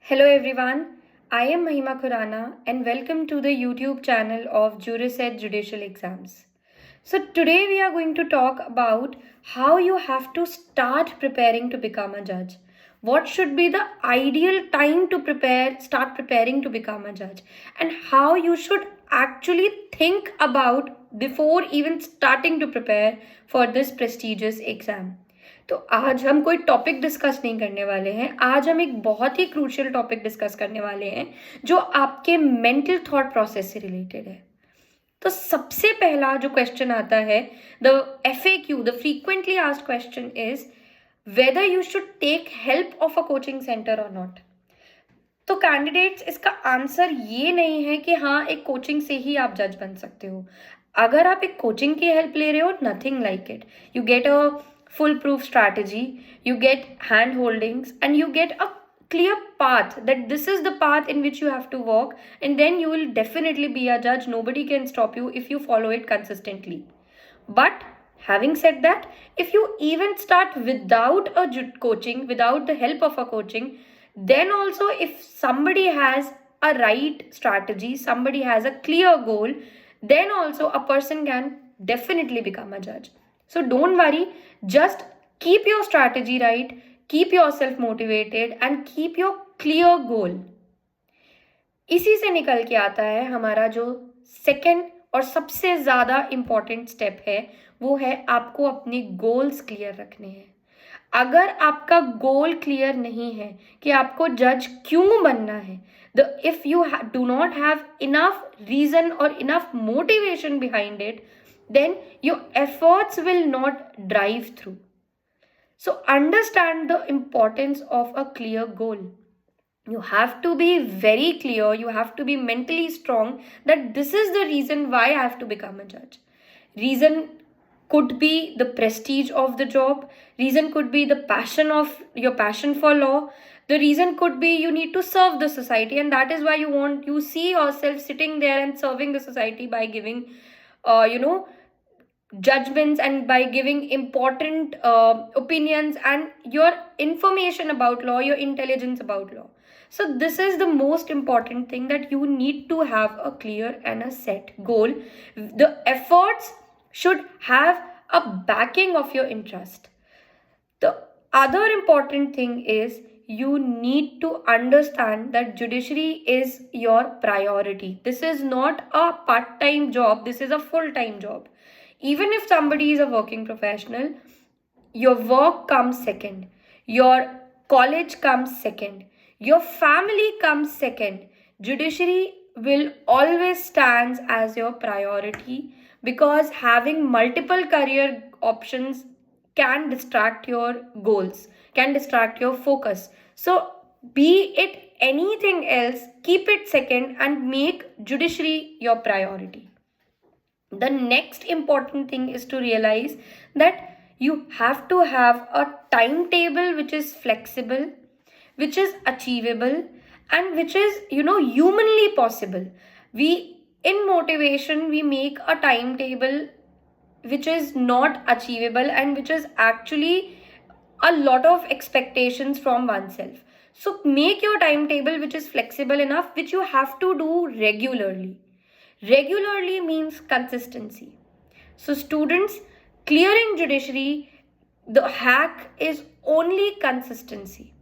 Hello everyone, I am Mahima Khurana and welcome to the YouTube channel of Jurised Judicial Exams. So today we are going to talk about how you have to start preparing to become a judge. What should be the ideal time to start preparing to become a judge, and how you should actually think about before even starting to prepare for this prestigious exam. तो आज हम कोई topic discuss नहीं करने वाले हैं. आज हम एक बहुत ही क्रूशियल टॉपिक डिस्कस करने वाले हैं जो आपके मेंटल थॉट प्रोसेस से रिलेटेड है. तो सबसे पहला जो क्वेश्चन आता है, the FAQ, the frequently asked question is whether you should take help of a coaching centre और नॉट. तो कैंडिडेट्स, इसका आंसर ये नहीं है कि हाँ एक कोचिंग से ही आप जज बन सकते हो. अगर आप एक कोचिंग की हेल्प ले रहे हो, nothing like it. You get a foolproof strategy, you get hand holdings, and you get a clear path that this is the path in which you have to walk, and then you will definitely be a judge. Nobody can stop you if you follow it consistently. But having said that, if you even start without a coaching, without the help of a coaching, then also if somebody has a right strategy, somebody has a clear goal, then also a person can definitely become a judge. So don't worry, just keep your strategy right, keep yourself motivated and keep your clear goal. इसी से निकल के आता है हमारा जो second और सबसे ज़्यादा इम्पॉर्टेंट स्टेप है, वो है आपको अपने गोल्स क्लियर रखने हैं. अगर आपका गोल क्लियर नहीं है कि आपको जज क्यों बनना है, if you do not have enough reason or enough motivation behind it, then your efforts will not drive through. So understand the importance of a clear goal. You have to be very clear, you have to be mentally strong that this is the reason why I have to become a judge. Reason could be the prestige of the job, reason could be the your passion for law, the reason could be you need to serve the society, and that is why you see yourself sitting there and serving the society by giving judgments and by giving important opinions and your information about law, your intelligence about law. So this is the most important thing, that you need to have a clear and a set goal. The efforts should have a backing of your interest. The other important thing is you need to understand that judiciary is your priority. This is not a part-time job, this is a full-time job. Even if somebody is a working professional, your work comes second, your college comes second, your family comes second. Judiciary will always stand as your priority, because having multiple career options can distract your goals, can distract your focus. So be it anything else, keep it second and make judiciary your priority. The next important thing is to realize that you have to have a timetable which is flexible, which is achievable, and which is humanly possible. We in motivation we make a timetable which is not achievable and which is actually a lot of expectations from oneself. So make your timetable which is flexible enough, which you have to do regularly. Regularly means consistency. So students, clearing judiciary, the hack is only consistency.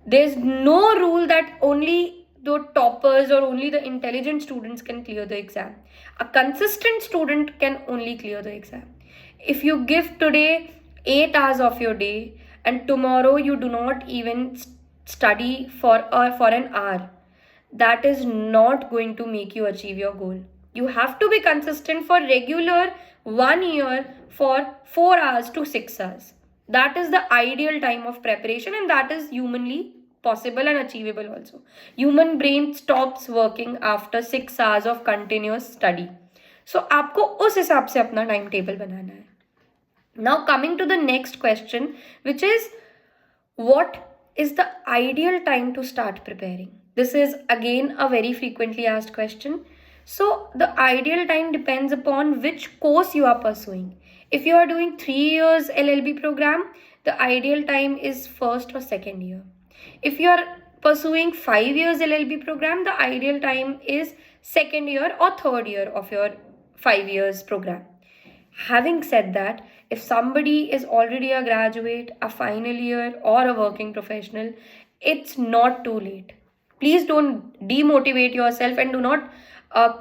There's no rule that only the toppers or only the intelligent students can clear the exam. A consistent student can only clear the exam. If you give today 8 hours of your day and tomorrow you do not even study for an hour, that is not going to make you achieve your goal. You have to be consistent for regular 1 year for 4 hours to 6 hours. That is the ideal time of preparation, and that is humanly possible and achievable also. Human brain stops working after 6 hours of continuous study. So आपको उस हिसाब से अपना time table बनाना है. Now coming to the next question, which is what is the ideal time to start preparing? This is again a very frequently asked question. So the ideal time depends upon which course you are pursuing. If you are doing 3 years LLB program, the ideal time is first or second year. If you are pursuing 5 years LLB program, the ideal time is second year or third year of your 5 years program. Having said that, if somebody is already a graduate, a final year, or a working professional, it's not too late. Please don't demotivate yourself and do not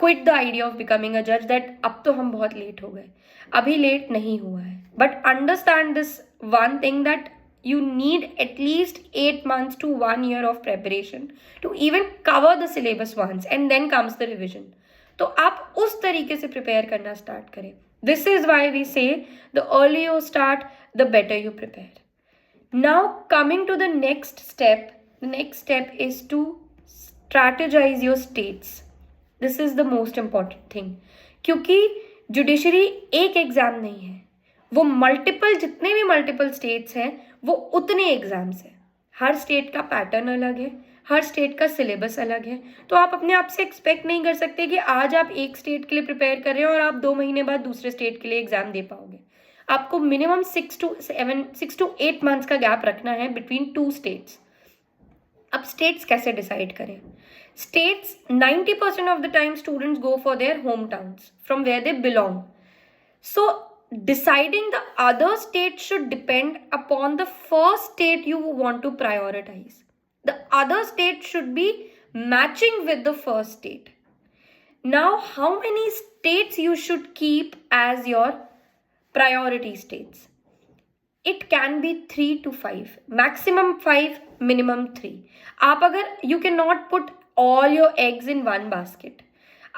quit the idea of becoming a judge that अब तो हम बहुत late हो गए. अभी late नहीं हुआ है. But understand this one thing, that you need at least 8 months to 1 year of preparation to even cover the syllabus once, and then comes the revision. तो आप उस तरीके से प्रिपेयर करना स्टार्ट करें. This is why we say the earlier you start, the better you prepare. Now coming to the next step is to strategize your states. This is the most important thing. क्योंकि judiciary एक exam नहीं है, वो multiple, जितने भी multiple states हैं वो उतने एग्जाम्स हैं. हर स्टेट का पैटर्न अलग है, हर स्टेट का सिलेबस अलग है. तो आप अपने आप से एक्सपेक्ट नहीं कर सकते कि आज आप एक स्टेट के लिए प्रिपेयर कर रहे हो और आप 2 महीने बाद दूसरे स्टेट के लिए एग्जाम दे पाओगे. आपको मिनिमम 6 to 8 मंथ्स का गैप रखना है बिटवीन 2 स्टेट्स. अब स्टेट्स कैसे डिसाइड करें? States 90% of the time students go for their home towns from where they belong. So deciding the other state should depend upon the first state you want to prioritize. The other state should be matching with the first state. Now, how many states you should keep as your priority states? It can be 3 to 5, maximum 5, minimum 3. आप अगर, you cannot put all your eggs in one basket.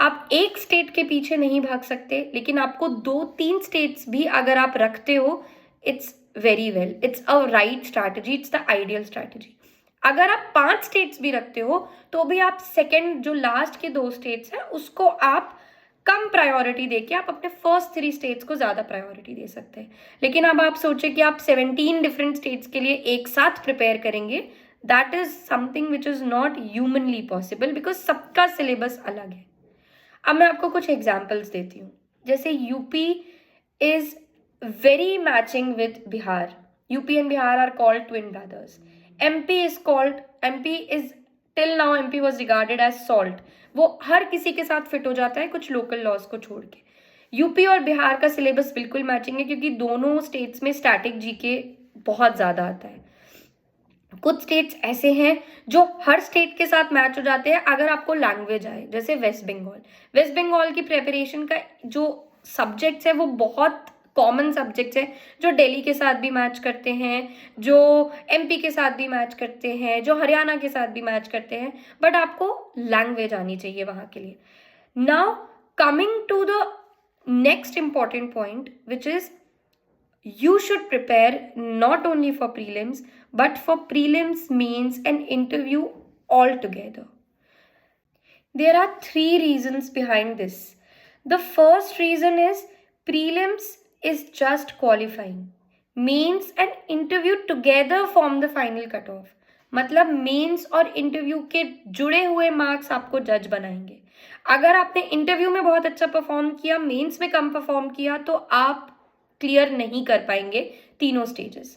आप एक state के पीछे नहीं भाग सकते, लेकिन आपको 2-3 स्टेट्स भी अगर आप रखते हो, it's very well, it's a right strategy, it's the ideal strategy. अगर आप 5 स्टेट्स भी रखते हो तो भी आप सेकेंड, जो लास्ट के 2 स्टेट्स हैं, उसको आप कम प्रायोरिटी देके आप अपने फर्स्ट 3 स्टेट्स को ज़्यादा प्रायोरिटी दे सकते हैं. लेकिन अब आप सोचें कि आप 17 डिफरेंट स्टेट्स के लिए एक साथ प्रिपेयर करेंगे, that is something which is not humanly possible, because सबका सिलेबस अलग है. अब मैं आपको कुछ एग्जाम्पल्स देती हूँ. जैसे UP is very matching with Bihar. UP and Bihar are called twin brothers. MP is till now MP was regarded as salt. वो हर किसी के साथ फिट हो जाता है, कुछ लोकल लॉज को छोड़ के. यूपी और बिहार का सिलेबस बिल्कुल मैचिंग है, क्योंकि दोनों स्टेट्स में स्टैटिक जीके बहुत ज़्यादा आता है. कुछ स्टेट्स ऐसे हैं जो हर स्टेट के साथ मैच हो जाते हैं अगर आपको लैंग्वेज आए. जैसे वेस्ट बंगाल की प्रिपरेशन का जो सब्जेक्ट्स है वो बहुत कॉमन सब्जेक्ट्स हैं, जो दिल्ली के साथ भी मैच करते हैं, जो एमपी के साथ भी मैच करते हैं, जो हरियाणा के साथ भी मैच करते हैं, बट आपको लैंग्वेज आनी चाहिए वहाँ के लिए. Now coming to the next important point, which is you should prepare not only for prelims but for prelims, means and interview altogether. There are 3 reasons behind this. The first reason is prelims is just qualifying. Means and interview together form the final cutoff. मतलब mains और interview के जुड़े हुए marks आपको जज बनाएंगे. अगर आपने इंटरव्यू में बहुत अच्छा परफॉर्म किया, मेंस में कम परफॉर्म किया, तो आप क्लियर नहीं कर पाएंगे तीनों stages.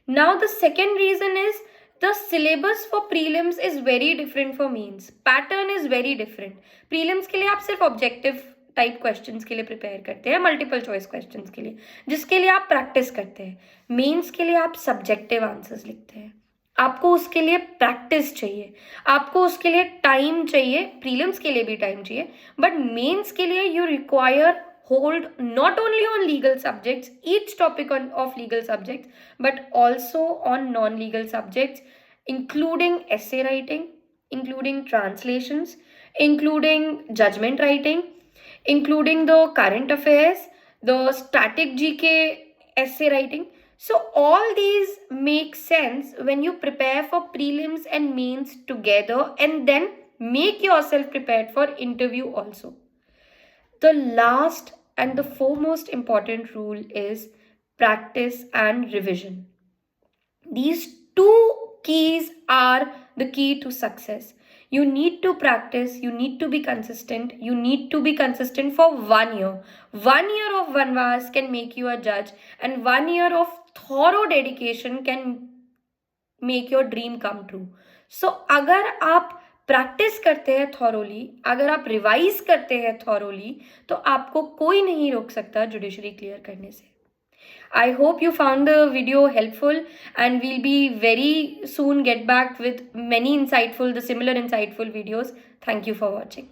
Now the second reason is the syllabus for prelims is very different for mains. Pattern is very different. Prelims के लिए आप सिर्फ ऑब्जेक्टिव टाइप क्वेश्चंस के लिए प्रिपेयर करते हैं, मल्टीपल चॉइस क्वेश्चंस के लिए, जिसके लिए आप प्रैक्टिस करते हैं. मेंस के लिए आप सब्जेक्टिव आंसर्स लिखते हैं. आपको उसके लिए प्रैक्टिस चाहिए, आपको उसके लिए टाइम चाहिए. प्रीलिम्स के लिए भी टाइम चाहिए, बट मेंस के लिए you require hold not only on legal subjects, each topic of legal subjects, but also on non-legal subjects, including essay writing, including translations, including judgment writing, including the current affairs, the static GK essay writing. So all these make sense when you prepare for prelims and mains together, and then make yourself prepared for interview also. The last and the foremost important rule is practice and revision. These 2 keys are the key to success. You need to practice, you need to be consistent, you need to be consistent for 1 year. 1 year of Vanvas can make you a judge, and 1 year of thorough dedication can make your dream come true. सो अगर आप practice करते हैं thoroughly, अगर आप revise करते हैं thoroughly, तो आपको कोई नहीं रोक सकता जुडिशरी क्लियर करने से. I hope you found the video helpful, and we'll be very soon get back with many insightful, the similar insightful videos. Thank you for watching.